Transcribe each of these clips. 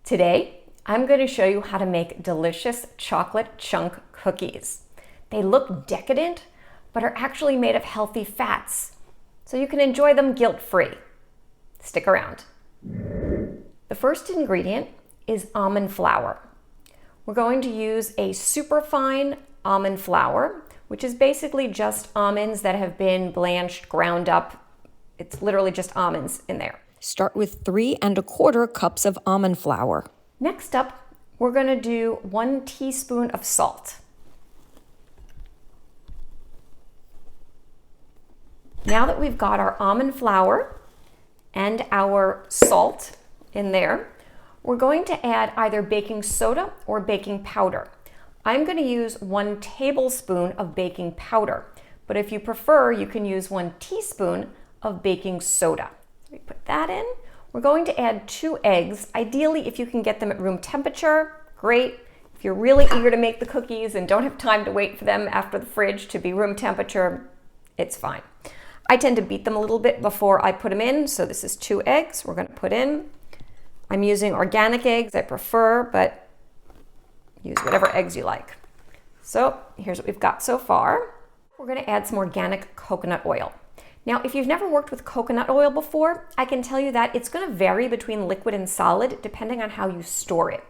Today, I'm going to show you how to make delicious chocolate chunk cookies. They look decadent, but are actually made of healthy fats, so you can enjoy them guilt-free. Stick around. The first ingredient is almond flour. We're going to use a superfine almond flour, which is basically just almonds that have been blanched, ground up. It's literally just almonds in there. Start with 3 1/4 cups of almond flour. Next up, we're going to do 1 teaspoon of salt. Now that we've got our almond flour and our salt in there, we're going to add either baking soda or baking powder. I'm going to use 1 tablespoon of baking powder, but if you prefer, you can use 1 teaspoon of baking soda. We put that in. We're going to add 2 eggs. Ideally, if you can get them at room temperature, great. If you're really eager to make the cookies and don't have time to wait for them after the fridge to be room temperature, it's fine. I tend to beat them a little bit before I put them in, so this is 2 eggs we're going to put in. I'm using organic eggs, I prefer, but use whatever eggs you like. So here's what we've got so far. We're going to add some organic coconut oil. Now, if you've never worked with coconut oil before, I can tell you that it's going to vary between liquid and solid depending on how you store it.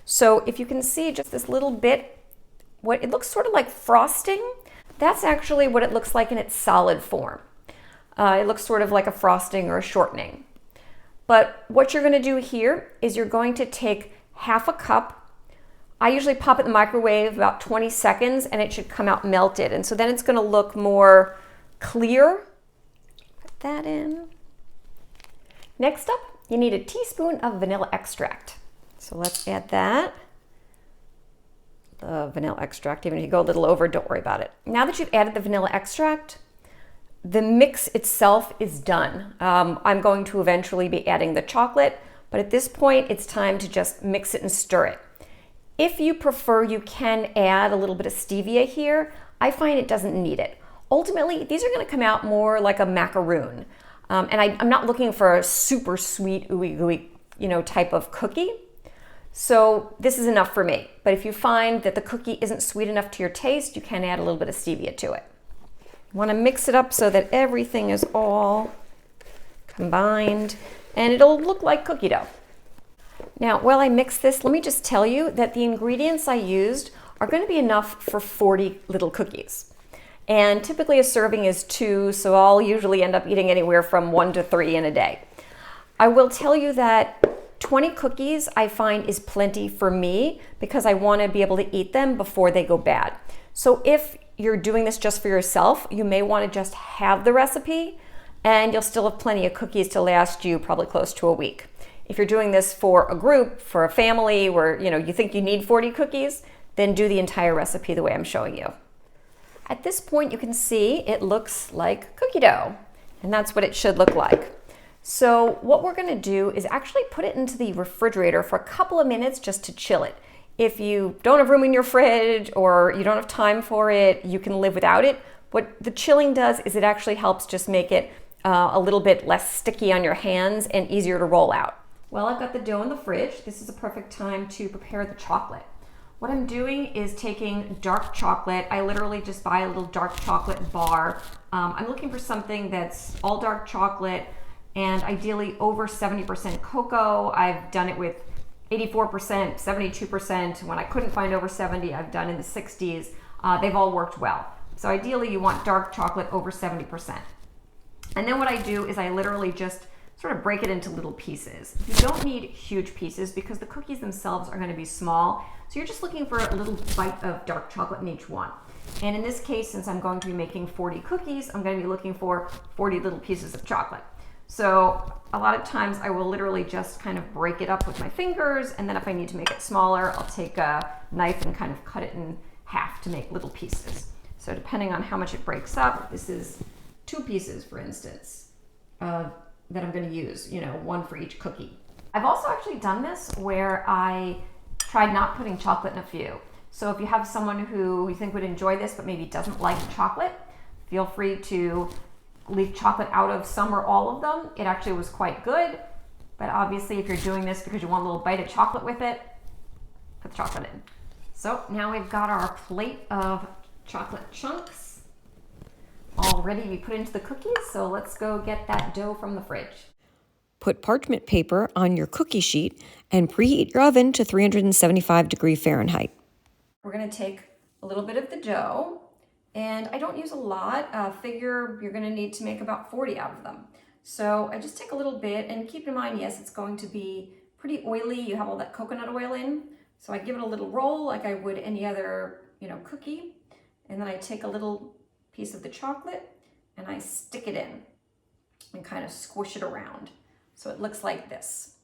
So if you can see just this little bit, what it looks sort of like frosting, that's actually what it looks like in its solid form. It looks sort of like a frosting or a shortening. But what you're going to do here is you're going to take half a cup. I usually pop it in the microwave about 20 seconds and it should come out melted. And so then it's going to look more clear. Put that in. Next up, you need a teaspoon of vanilla extract. So let's add that. The vanilla extract, even if you go a little over, don't worry about it. Now that you've added the vanilla extract, the mix itself is done. I'm going to eventually be adding the chocolate, but at this point, it's time to just mix it and stir it. If you prefer, you can add a little bit of stevia here. I find it doesn't need it. Ultimately, these are going to come out more like a macaroon. And I'm not looking for a super sweet, ooey gooey, type of cookie. So this is enough for me. But if you find that the cookie isn't sweet enough to your taste, you can add a little bit of stevia to it. You want to mix it up so that everything is all combined, and it'll look like cookie dough. Now, while I mix this, let me just tell you that the ingredients I used are going to be enough for 40 little cookies. And typically a serving is 2, so I'll usually end up eating anywhere from 1 to 3 in a day. I will tell you that 20 cookies I find is plenty for me because I want to be able to eat them before they go bad. So if you're doing this just for yourself, you may want to just have the recipe and you'll still have plenty of cookies to last you probably close to a week. If you're doing this for a group, for a family where you think you need 40 cookies, then do the entire recipe the way I'm showing you. At this point, you can see it looks like cookie dough, and that's what it should look like. So what we're going to do is actually put it into the refrigerator for a couple of minutes just to chill it. If you don't have room in your fridge or you don't have time for it, you can live without it. What the chilling does is it actually helps just make it a little bit less sticky on your hands and easier to roll out. Well, I've got the dough in the fridge. This is a perfect time to prepare the chocolate. What I'm doing is taking dark chocolate. I literally just buy a little dark chocolate bar. I'm looking for something that's all dark chocolate and ideally over 70% cocoa. I've done it with 84%, 72%. When I couldn't find over 70, I've done in the 60s. They've all worked well. So ideally you want dark chocolate over 70%. And then what I do is I literally just sort of break it into little pieces. You don't need huge pieces because the cookies themselves are going to be small. So you're just looking for a little bite of dark chocolate in each one. And in this case, since I'm going to be making 40 cookies, I'm going to be looking for 40 little pieces of chocolate. So a lot of times I will literally just kind of break it up with my fingers, and then if I need to make it smaller, I'll take a knife and kind of cut it in half to make little pieces. So depending on how much it breaks up, this is 2 pieces, for instance, that I'm going to use, 1 for each cookie. I've also actually done this where I tried not putting chocolate in a few. So if you have someone who you think would enjoy this but maybe doesn't like chocolate, feel free to leave chocolate out of some or all of them. It actually was quite good. But obviously, if you're doing this because you want a little bite of chocolate with it, put the chocolate in. So now we've got our plate of chocolate chunks all ready to be put into the cookies. So let's go get that dough from the fridge. Put parchment paper on your cookie sheet and preheat your oven to 375 Fahrenheit. We're going to take a little bit of the dough, and I don't use a lot. Figure you're going to need to make about 40 out of them. So I just take a little bit, and keep in mind, yes, it's going to be pretty oily. You have all that coconut oil in. So I give it a little roll like I would any other, cookie. And then I take a little piece of the chocolate and I stick it in and kind of squish it around. So it looks like this.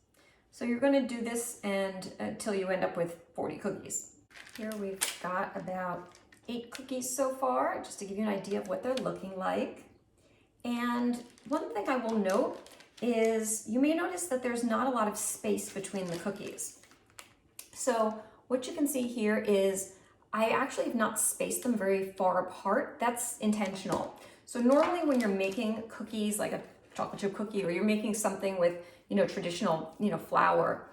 So you're going to do this until you end up with 40 cookies. Here we've got about 8 cookies so far, just to give you an idea of what they're looking like. And one thing I will note is you may notice that there's not a lot of space between the cookies. So what you can see here is I actually have not spaced them very far apart. That's intentional. So normally when you're making cookies, like a chocolate chip cookie, or you're making something with, traditional, flour,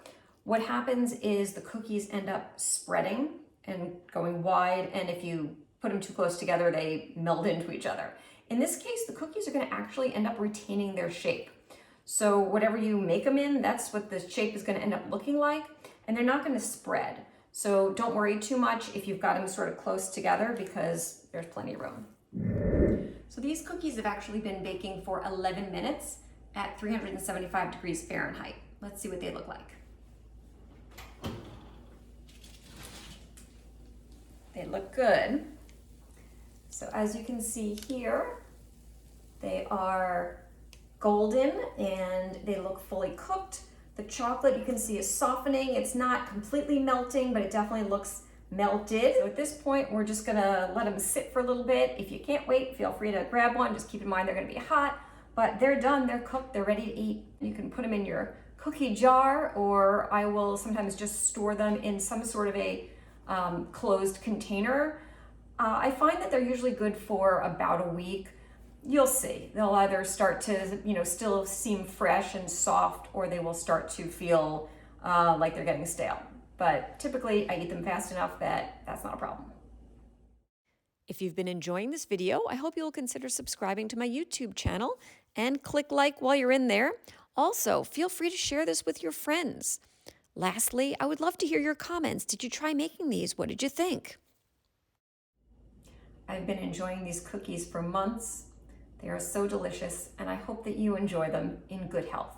what happens is the cookies end up spreading and going wide. And if you put them too close together, they meld into each other. In this case, the cookies are going to actually end up retaining their shape. So whatever you make them in, that's what the shape is going to end up looking like. And they're not going to spread. So don't worry too much if you've got them sort of close together, because there's plenty of room. So these cookies have actually been baking for 11 minutes at 375 Fahrenheit. Let's see what they look like. They look good. So as you can see here, they are golden and they look fully cooked. The chocolate you can see is softening. It's not completely melting, but it definitely looks melted. So at this point, we're just gonna let them sit for a little bit. If you can't wait, feel free to grab one. Just keep in mind they're gonna be hot, but they're done, they're cooked, they're ready to eat. You can put them in your cookie jar, or I will sometimes just store them in some sort of a closed container. I find that they're usually good for about a week. You'll see. They'll either start to, still seem fresh and soft, or they will start to feel like they're getting stale. But typically, I eat them fast enough that that's not a problem. If you've been enjoying this video, I hope you'll consider subscribing to my YouTube channel and click like while you're in there. Also, feel free to share this with your friends. Lastly, I would love to hear your comments. Did you try making these? What did you think? I've been enjoying these cookies for months. They are so delicious, and I hope that you enjoy them in good health.